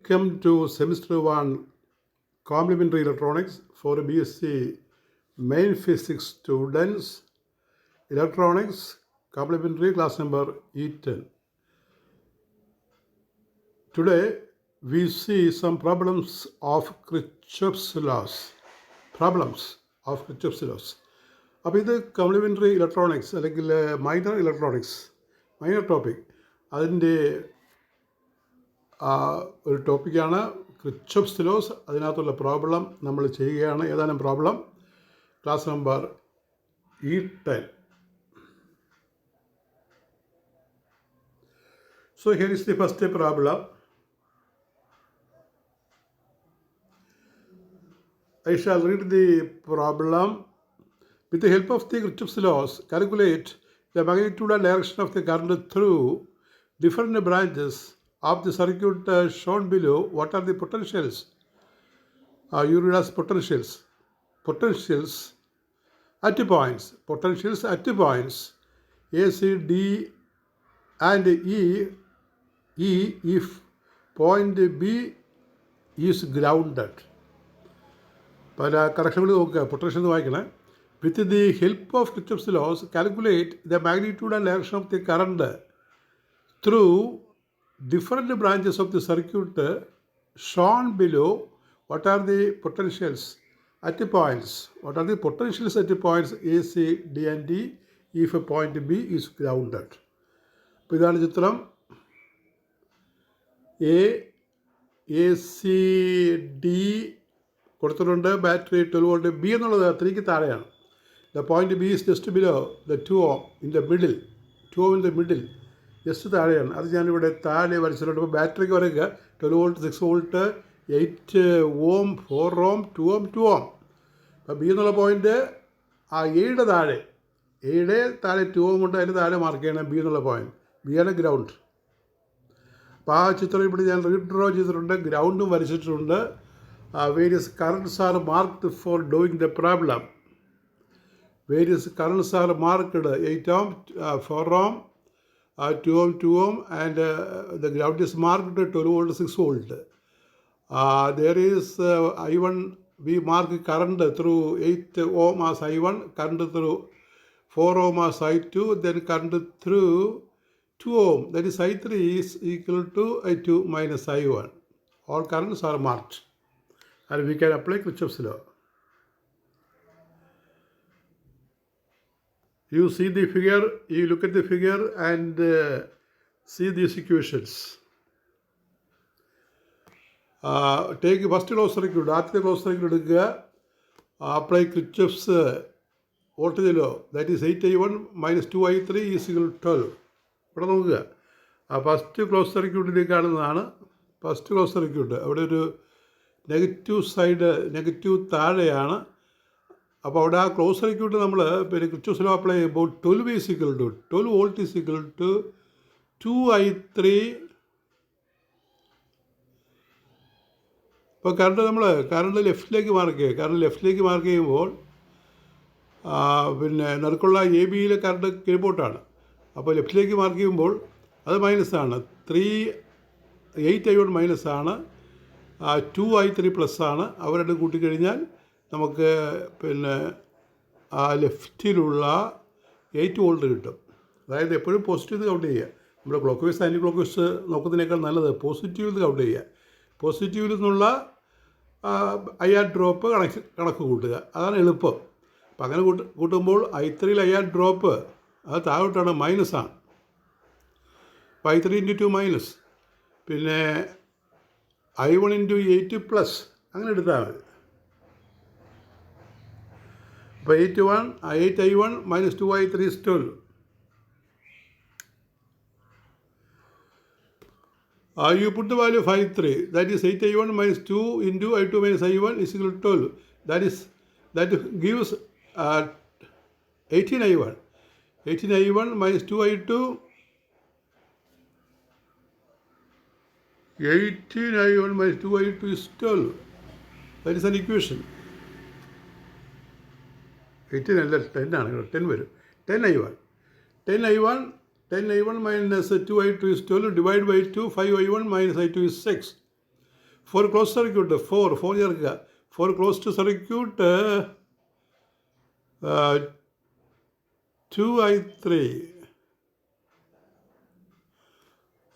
Welcome to Semester 1 Complementary Electronics for BSc Main Physics students. Electronics Complementary class number E10. Today we see some problems of Kirchhoff's laws. അപ്പോൾ ഇത് complimentary electronics അല്ലെങ്കിൽ minor electronics minor topic അതിൻ്റെ ഒരു ടോപ്പിക്കാണ് Kirchhoff's loss. അതിനകത്തുള്ള problem നമ്മൾ ചെയ്യുകയാണ്. ഏതാനും problem class number E10. So here is the first problem. I shall read the problem. With the help of the Kirchhoff's laws, calculate the magnitude and direction of the current through different branches of the circuit shown below. What are the potentials? You read as potentials. Potentials at points. Potentials at points A, C, D and E if point B is grounded. പല കറക്ഷനുകൾ നോക്കുക. Potential വായിക്കണേ. With the help of Kirchhoff's laws calculate the magnitude and direction of the current through different branches of the circuit shown below. What are the potentials at points? What are the potentials at points A, C, D and D if point B is grounded? അപ്പോൾ ഇതാണ് ചിത്രം. A, C, D കൊടുത്തിട്ടുണ്ട്. Battery 12 volt. B എന്നുള്ളത് 3ക്ക് താഴെയാണ്. The point B is just below the 2 ohm in the middle. 2 ohm in the middle just താഴെയാണ്. അത് ഞാനിവിടെ താഴെ വരച്ചിട്ടുണ്ട്. അപ്പോൾ ബാറ്ററിക്ക് വരയ്ക്കുക 12 volt, 6 volt, 8 ohm, 4 ohm, 2 ohm, 2 ohm. അപ്പോൾ ബി എന്നുള്ള പോയിൻ്റ് ആ എയുടെ താഴെ 2 ohm ഉണ്ട്. അതിൻ്റെ താഴെ മാർക്ക് ചെയ്യണം ബി എന്നുള്ള പോയിൻറ്റ്. ബി ആണ് ഗ്രൗണ്ട്. അപ്പോൾ ആ ചിത്രം ഇവിടെ ഞാൻ റീഡ്രോ ചെയ്തിട്ടുണ്ട്. ഗ്രൗണ്ടും വരച്ചിട്ടുണ്ട്. Various currents are marked for doing the problem. Various currents are marked 8 ohm, 4 ohm, 2 ohm, 2 ohm and the ground is marked 12 volt, 6 volt. There is I1, we mark current through 8 ohm as I1, current through 4 ohm as I2, then current through 2 ohm, that is I3 is equal to I2 minus I1. All currents are marked. And we can apply Kirchhoff's law. You see the figure, you look at the figure and see these equations. Take first closed circuit, ആദ്യത്തെ close circuit എടുക്കുക. Apply Kirchhoff's voltage law. That is 8I1 minus 2I3 is equal to 12. ഇവിടെ നോക്കുക. First close സർക്യൂട്ടിലേക്ക് കാണുന്നതാണ് first close circuit. അവിടെ ഒരു negative side, negative താഴെയാണ്. അപ്പോൾ അവിടെ ആ ക്ലോസ് സർക്യൂട്ട് നമ്മൾ പിന്നെ കിർച്ചോഫ്സ് ലോ അപ്ലൈ ചെയ്യുമ്പോൾ 12 volt is equal to 2I3. ഇപ്പോൾ കറണ്ട് ലെഫ്റ്റിലേക്ക് മാർക്ക് ചെയ്യുമ്പോൾ പിന്നെ നറുക്കുള്ള എ ബിയിലെ കറണ്ട് കീഴ്പോട്ടാണ്. അപ്പോൾ ലെഫ്റ്റിലേക്ക് മാർക്ക് ചെയ്യുമ്പോൾ അത് മൈനസാണ്. 8I1 മൈനസാണ്, 2I3 പ്ലസ് ആണ്. അവരുടെ കൂട്ടിക്കഴിഞ്ഞാൽ നമുക്ക് പിന്നെ ആ ലെഫ്റ്റിലുള്ള 8 വോൾട്ട് കിട്ടും. അതായത് എപ്പോഴും പോസിറ്റീവ് കൗണ്ട് ചെയ്യുക. നമ്മുടെ clockwise anticlockwise നോക്കുന്നതിനേക്കാൾ നല്ലത് പോസിറ്റീവിൽ കൗണ്ട് ചെയ്യുക. പോസിറ്റീവിൽ നിന്നുള്ള IR ഡ്രോപ്പ് കണക്ക് കൂട്ടുക. അതാണ് എളുപ്പം. അപ്പം അങ്ങനെ കൂട്ടുമ്പോൾ I3യിൽ IR ഡ്രോപ്പ് അത് താഴോട്ടാണ്, മൈനസാണ്. അപ്പോൾ I3 × 2 മൈനസ്, പിന്നെ I1 × 8 പ്ലസ്, അങ്ങനെ എടുത്താൽ മതി. അപ്പോൾ 8I1 minus 2I3 is 12. You put the value of I3, that is 8I1 minus 2 into I2 minus I1 is equal to 12. That gives 18I1. 18I1 minus 2I2, 18I1 minus 2I2 is 12. That is an equation. 18 അല്ല 10 ആണ്. 10 വരും. 10I1 10I1 minus 2I2 is 12 divided by 2, 5I1 minus I2 is 6. For close circuit four ചേർക്കുക. For closed circuit 2i3.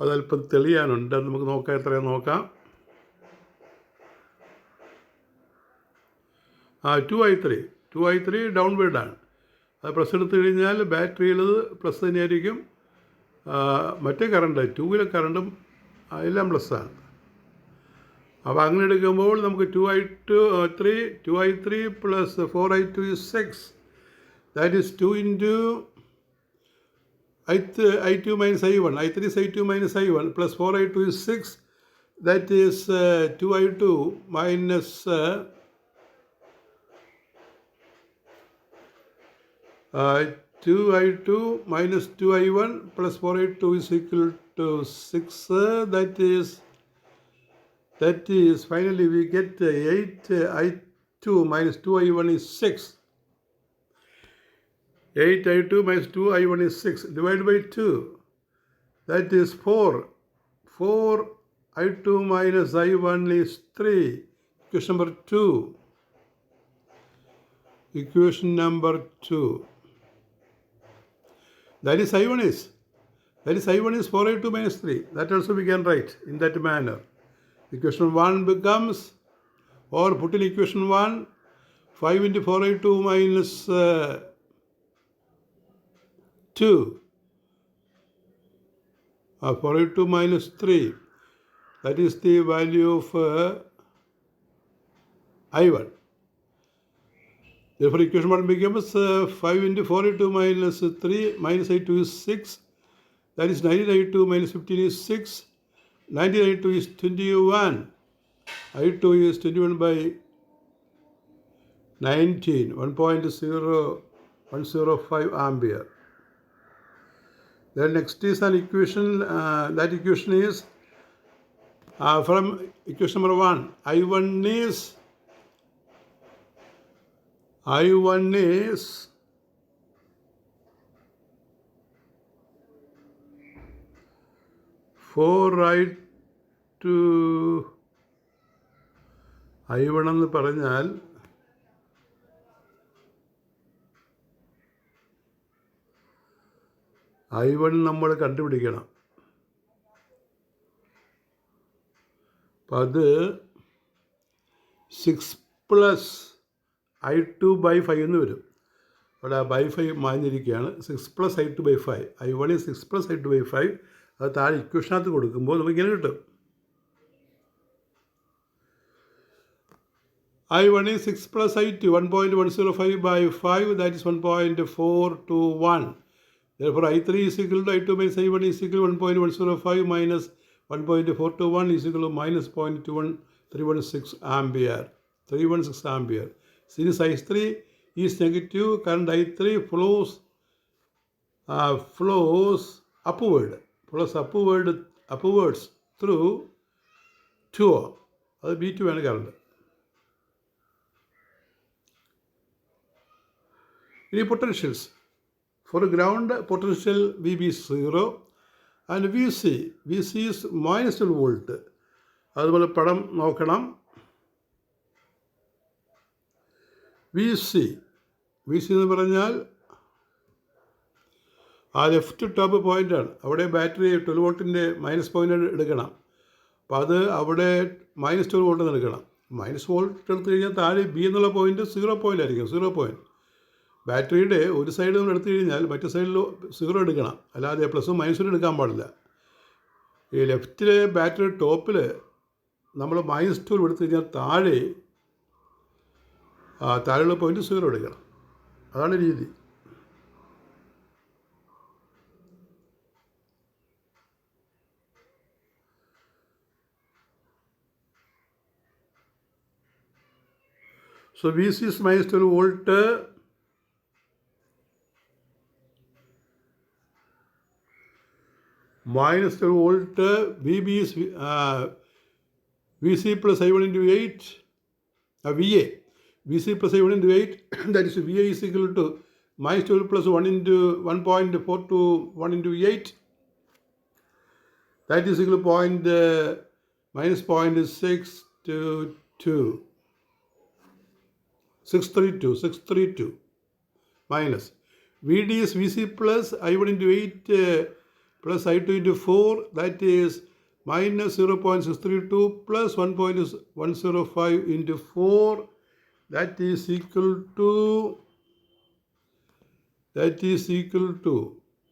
അതല്പം തെളിയാനുണ്ട്, അത് നമുക്ക് നോക്കാം, എത്രയാണ് നോക്കാം. 2i3 ഡൗൺവേർഡാണ്. അത് പ്ലസ് എടുത്തു കഴിഞ്ഞാൽ ബാറ്ററിയിൽ പ്ലസ് തന്നെയായിരിക്കും. മറ്റേ കറണ്ട് 2-ലെ കറണ്ടും എല്ലാം പ്ലസ്സാണ്. അപ്പോൾ അങ്ങനെ എടുക്കുമ്പോൾ നമുക്ക് 2i3 plus 4i2 is 6. That is 2 into i2 minus i1. i3 is i2 minus i1 plus 4i2 is 6. That is 2i2 minus 2i2 minus 2i1 plus 4i2 is equal to 6. That is finally we get 8i2 minus 2i1 is 6. 8i2 minus 2i1 is 6 divided by 2. That is 4. 4i2 minus i1 is 3. Equation number 2. Equation number 2. That is i1 is 4i2 minus 3. That also we can write in that manner. Equation 1 becomes, or put in equation 1, 5 into 4i2 minus 2. 4i2 minus 3. That is the value of i1. Therefore, equation 1 becomes 5 into 4i2 minus 3 minus i2 is 6. That is 19i2 minus 15 is 6. 19i2 is 21. i2 is 21 by 19, 1.0105 ampere. Then next is an equation. That equation is from equation number 1. I1 is 4i2 i1 എന്ന് പറഞ്ഞാൽ i1 നമ്മൾ കണ്ടുപിടിക്കണം. അപ്പം അത് 6 plus i2 by 5 എന്ന് വരും. അവിടെ by 5 മാഞ്ഞിരിക്കുകയാണ്. 6 plus i2 by 5. i1 is 6 plus i2 by 5. അത് താഴെ ഇക്വേഷനകത്ത് കൊടുക്കുമ്പോൾ നമുക്ക് ഇങ്ങനെ കിട്ടും. i1 is 6 plus i2, 1.105 by 5, that is 1.421. Therefore, i3 is equal to i2 minus i1 is equal to 1.105 minus 1.421 is equal to minus 0.316 ampere. 316 ampere. Since i3 is negative, current i3 flows upwards through 2 ohm. അത് B2 ആണ് current. ഇനി potentials. For ground potential VB is 0 and VC is minus 12 volt. അതുപോലെ പടം നോക്കണം. VC എന്ന് പറഞ്ഞാൽ ആ left top പോയിൻ്റാണ്. അവിടെ ബാറ്ററി 12 വോൾട്ടിൻ്റെ മൈനസ് പോയിൻ്റ് എടുക്കണം. അപ്പോൾ അത് അവിടെ മൈനസ് 12 വോൾട്ട് എടുക്കണം. മൈനസ് വോൾട്ട് എടുത്തു കഴിഞ്ഞാൽ താഴെ B എന്നുള്ള പോയിൻ്റ് 0 പോയിൻ്റ് ആയിരിക്കും. 0 പോയിൻ്റ് ബാറ്ററിയുടെ ഒരു സൈഡ് നമ്മൾ എടുത്തു കഴിഞ്ഞാൽ മറ്റു സൈഡിൽ 0 എടുക്കണം. അല്ലാതെ പ്ലസും മൈനസും എടുക്കാൻ പാടില്ല. ഈ ലെഫ്റ്റിലെ ബാറ്ററി ടോപ്പിൽ നമ്മൾ മൈനസ് 12 എടുത്തു കഴിഞ്ഞാൽ താഴെയുള്ള പോയിൻ്റ് 0 എടുക്കണം. അതാണ് രീതി. So VC is minus 12 volt. Minus 12 volt. VB is VC plus I1 into 8. VA. VC plus I1 into 8. That is VA is equal to minus 12 plus 1 into 1.4 to 1 into 8. That is equal to minus 0.622. 632 minus VD is VC plus I1 into 8 plus I2 into 4, that is minus 0.632 plus 1.105 into 4, that is equal to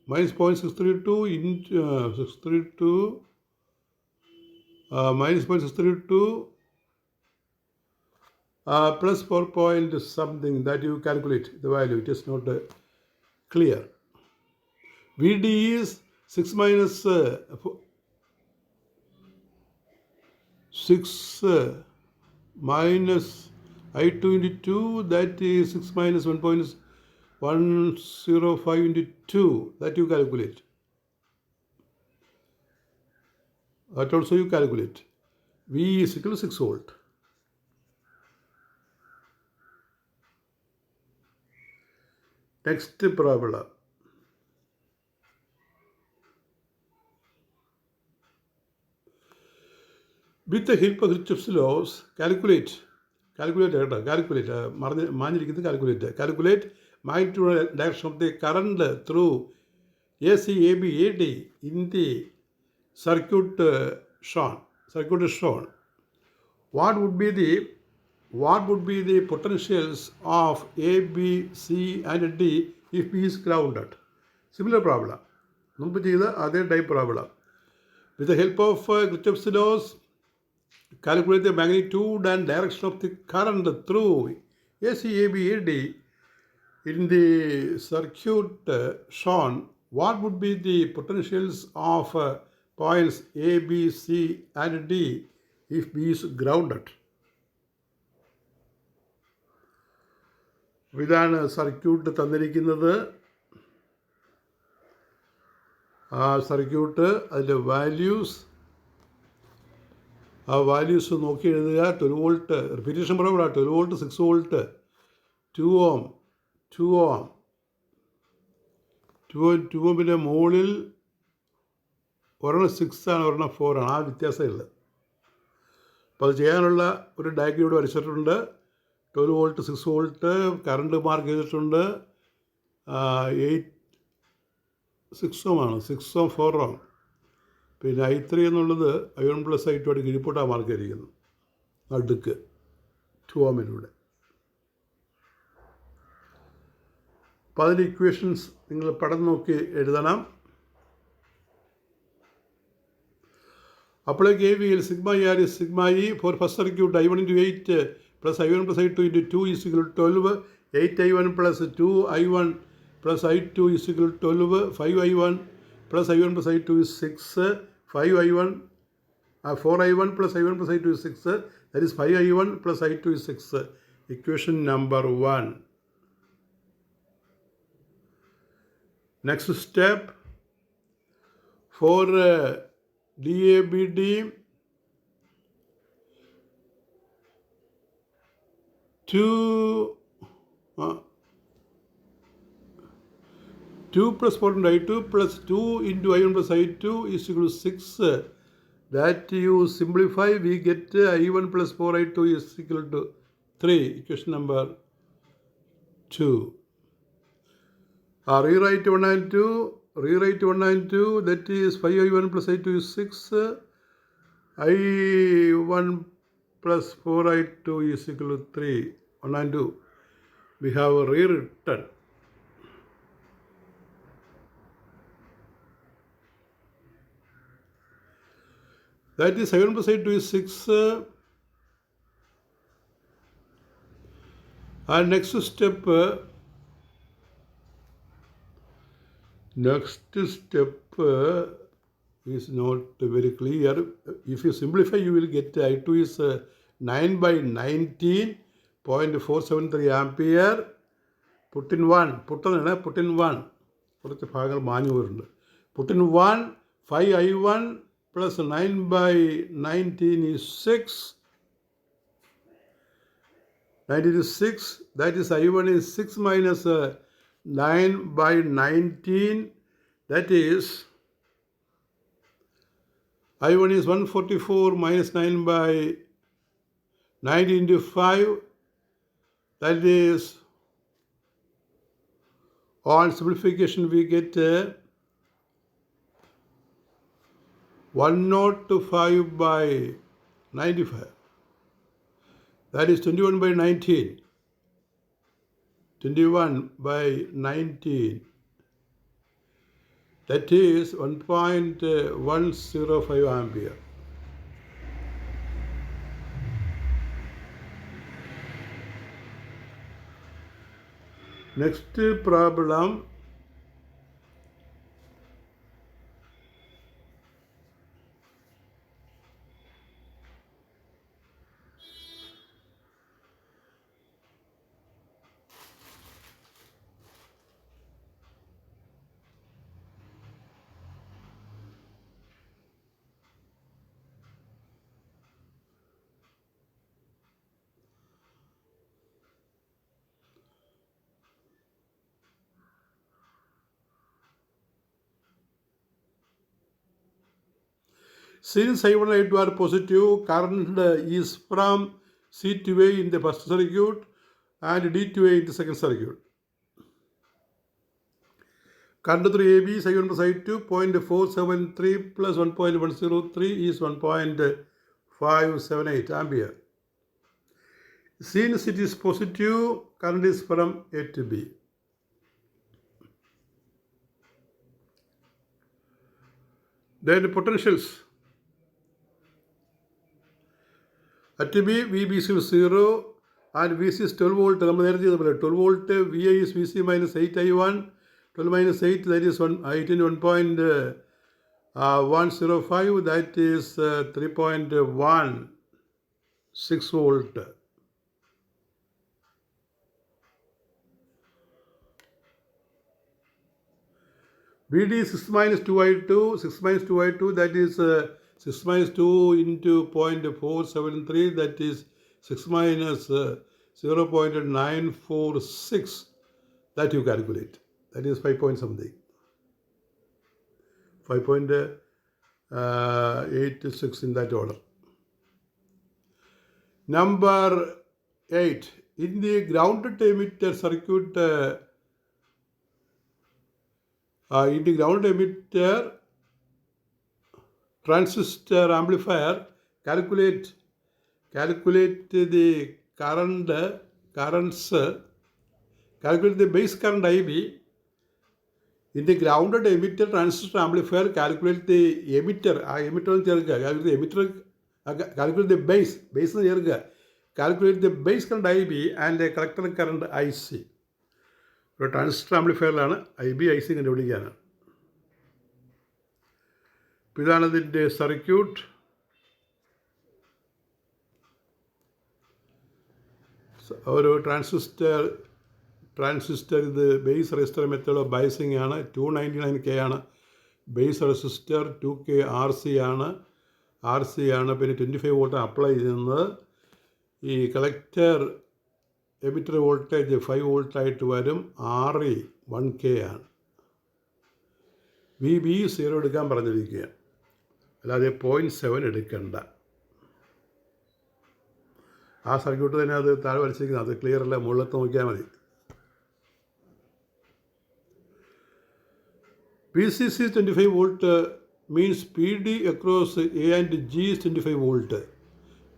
minus 0.632 into 632 minus 0.632 plus 4 point something, that you calculate the value. It is not clear. VD is 6 minus 6 minus I2 into 2, that is 6 minus 1.105 into 2, that you calculate. That also you calculate. V is equal to 6 volt. Next parabola. With the help of Kirchhoff's laws, calculate magnitude direction of the current through AC, AB, AD in the circuit shown. What would be the potentials of A, B, C and D if B is grounded? Similar problem. മുമ്പ് ചെയ്ത അതേ type problem. With the help of Kirchhoff's laws, calculate the magnitude and direction of the current through AC, AB, AD in the circuit shown. What would be the potentials of points A, B, C and D if B is grounded? ഇതാണ് circuit തന്നിരിക്കുന്നത്. ആ circuit അതിൻ്റെ values നോക്കി എഴുതുക. 12 volt repetition പറയാം. 12 volt, 6 volt, 2 ഓം, 2 ഓമിൻ്റെ മുകളിൽ ഒരെണ്ണം 6 ആണ്, ഒരെണ്ണം 4 ആണ്. ആ വ്യത്യാസമുള്ളത്. അപ്പോൾ അത് ചെയ്യാനുള്ള ഒരു ഡയഗ്രം ഇവിടെ വരച്ചിട്ടുണ്ട്. 12 വോൾട്ട്, 6 വോൾട്ട് കറണ്ട് മാർക്ക് ചെയ്തിട്ടുണ്ട്. 6 ഓം ആണ്, 6 ഓം, 4 ഓം. പിന്നെ I3 എന്നുള്ളത് I1 പ്ലസ് I2 ആയിട്ട് കിഴിപ്പോട്ടാണ് മാർക്ക് ചെയ്തിരിക്കുന്നത്. നടുക്ക് 2 ഓമിലൂടെ. അപ്പോൾ അതിൻ്റെ ഇക്വേഷൻസ് നിങ്ങൾ പടം നോക്കി എഴുതണം. അപ്പോഴേക്ക് KVL sigma R is sigma E for first circuit I1 into 8 plus I1 plus I2 into 2 is equal to 12. 8I1 plus 2I1 plus I2 is equal to 12. 5I1 plus I1 plus I2 is 6. 5I1 4I1 plus I1 plus I2 is 6. That is 5I1 plus I2 is 6. Equation number 1. Next step, for DABD, 2 plus 4 into I2 plus 2 into I1 plus I2 is equal to 6. That you simplify, we get I1 plus 4I2 is equal to 3. Equation number 2. Rewrite 1 and 2. That is 5I1 plus I2 is 6. I1 plus 4I2 is equal to 3. 1 and 2. We have rewritten. That is I1 plus I2 is 6. And next step is not very clear. If you simplify, you will get I2 is 9 by 19.473 ampere. Put in 1. കുറച്ച് ഭാഗങ്ങൾ മാഞ്ഞു പോയിട്ടുണ്ട്. Put in 1. 5I1 plus 9 by 19 is 6. 19 is 6. That is I1 is 6 minus 9 by 19. That is I1 is 144 minus 9 by 90 into 5. That is, on simplification, we get 105 by 95. That is 21 by 19. 21 by 19. That is 1.105 ampere. Next problem. Since I1 and I2 are positive, current is from C to A in the first circuit and D to A in the second circuit. Current through AB is I1 plus I2, 0.473 plus 1.103 is 1.578 ampere. Since it is positive, current is from A to B. Then potentials. At B, VB is 0 and VC is 12 volt. 12 volt, VA is VC minus 8I1. 12 minus 8, that is 105, that is 3.16 volt. BD is 6 minus 2I2, 6 minus 2I2, that is 6 minus 2 into 0.473, that is 6 minus 0.946, that you calculate. That is 5 point something. 5.86 in that order. Number 8. In the grounded emitter circuit, in the grounded emitter transistor amplifier, calculate the currents, calculate the base current IB. In the grounded emitter transistor amplifier, calculate the emitter. Calculate the base. Calculate the base current IB and the collector current IC. ഒരു transistor ആംപ്ലിഫയറിലാണ് IB IC കണ്ടുപിടിക്കുകയാണ്. ഇതാണ് ഇതിൻ്റെ circuit. ഒരു transistor ഇത് base resistor method of biasing ആണ്. 299K ആണ് base resistor. 2K RC ആണ്. പിന്നെ 25 volt apply ചെയ്യുന്നത്. ഈ കളക്ടർ എമിറ്റർ വോൾട്ടേജ് 5 വോൾട്ടായിട്ട് വരും. RE 1K ആണ്. VB 0 എടുക്കാൻ പറഞ്ഞിരിക്കുക, അല്ലാതെ 0.7 എടുക്കണ്ട. ആ സർക്യൂട്ട് തന്നെ അത് താഴെ വരച്ചിരിക്കുന്നത്, അത് ക്ലിയർ അല്ല, മുകളിലത്ത് നോക്കിയാൽ മതി. VCC 25 volt means PD across A and G is 25 volt.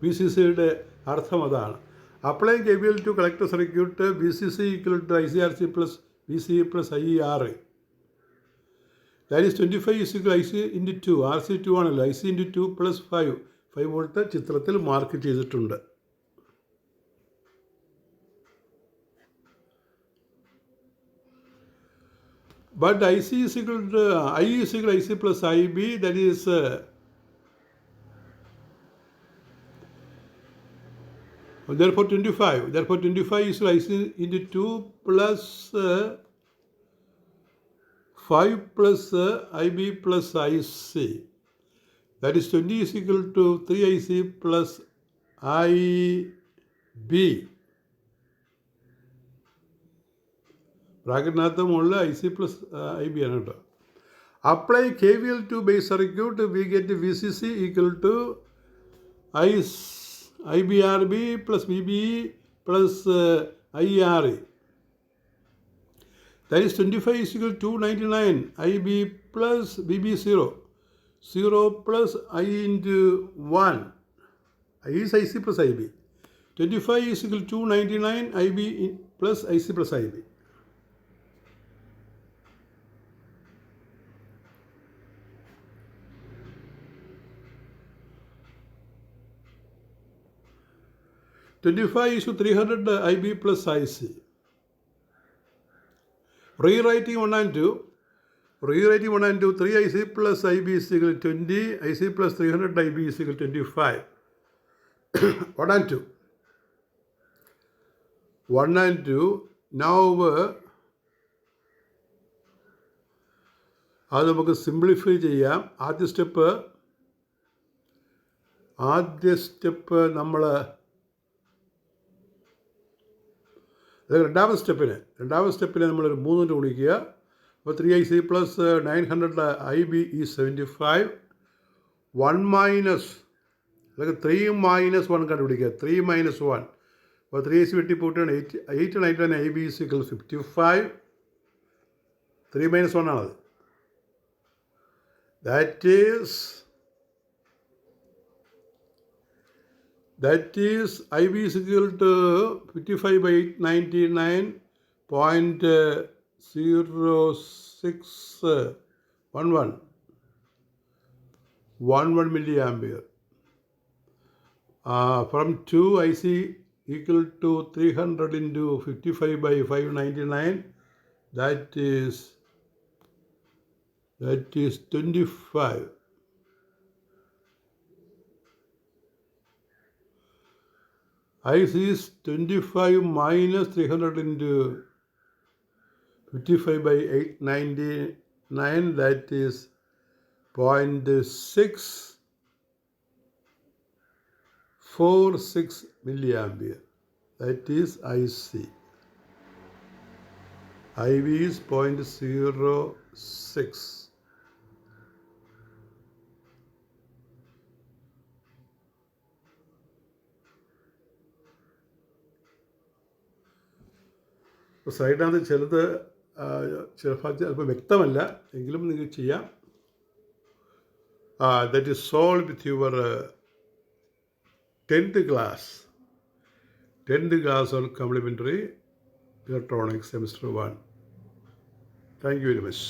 VCCയുടെ അർത്ഥം അതാണ്. Applying KVL to collector circuit, VCC equal to ICRC plus VCE plus IERA. That is 25 is equal to IC into 2. RC 2 ആണല്ലോ. IC into 2 plus 5. 5 volt ചിത്രത്തിൽ mark ചെയ്തിട്ടുണ്ട്. But IC is equal to I is equal to IC plus IB, that is therefore 25. Therefore 25 is equal to IC into 2 plus 5 plus IB plus IC. That is 20 is equal to 3 IC plus IB. ബ്രാക്കറ്റിനകത്ത് മുകളിൽ IC plus IB ആണ് കേട്ടോ. Apply KVL to base circuit, we get VCC equal to IBRB plus VBE plus IRE. That is 25 is equal to 299 IB plus BB 0. 0 plus I into 1. I is IC plus IB. 25 is equal to 299 IB plus IC plus IB. is to 300 IB plus IC. Rewriting 1 and 2. 3 IC plus IB is equal to 20. IC plus 300 IB is equal to 25. 1 and 2. 1 and 2. Now, അത് നമുക്ക് simplify ചെയ്യാം. ആദ്യ step നമ്മൾ രണ്ടാമത്തെ സ്റ്റെപ്പിനെ നമ്മളൊരു 3 കൊണ്ട് ഗുണിക്കുക. അപ്പോൾ 3 IC പ്ലസ് 900 IB ഈ 75. 1 മൈനസ് അല്ലെങ്കിൽ 3 മൈനസ് 1 കണ്ടുപിടിക്കുക. 3 മൈനസ് 1. അപ്പോൾ 3 IC വെട്ടിപ്പോട്ടാണ് 899 IB is equal 55. 3 minus 1 ആണത്. That is IB is equal to 55 by 899.0611 milliampere. From 2 IC equal to 300 into 55 by 599, that is 25. IC is 25 minus 300 into 55 by 899, that is 0.646 milliampere. That is IC. IB is 0.06. സൈഡിനകത്ത് ചിലപ്പോൾ ചിലപ്പോൾ വ്യക്തമല്ല എങ്കിലും നിങ്ങൾക്ക് ചെയ്യാം. That is solve with your 10th class on complementary electronics semester 1. Thank you very much.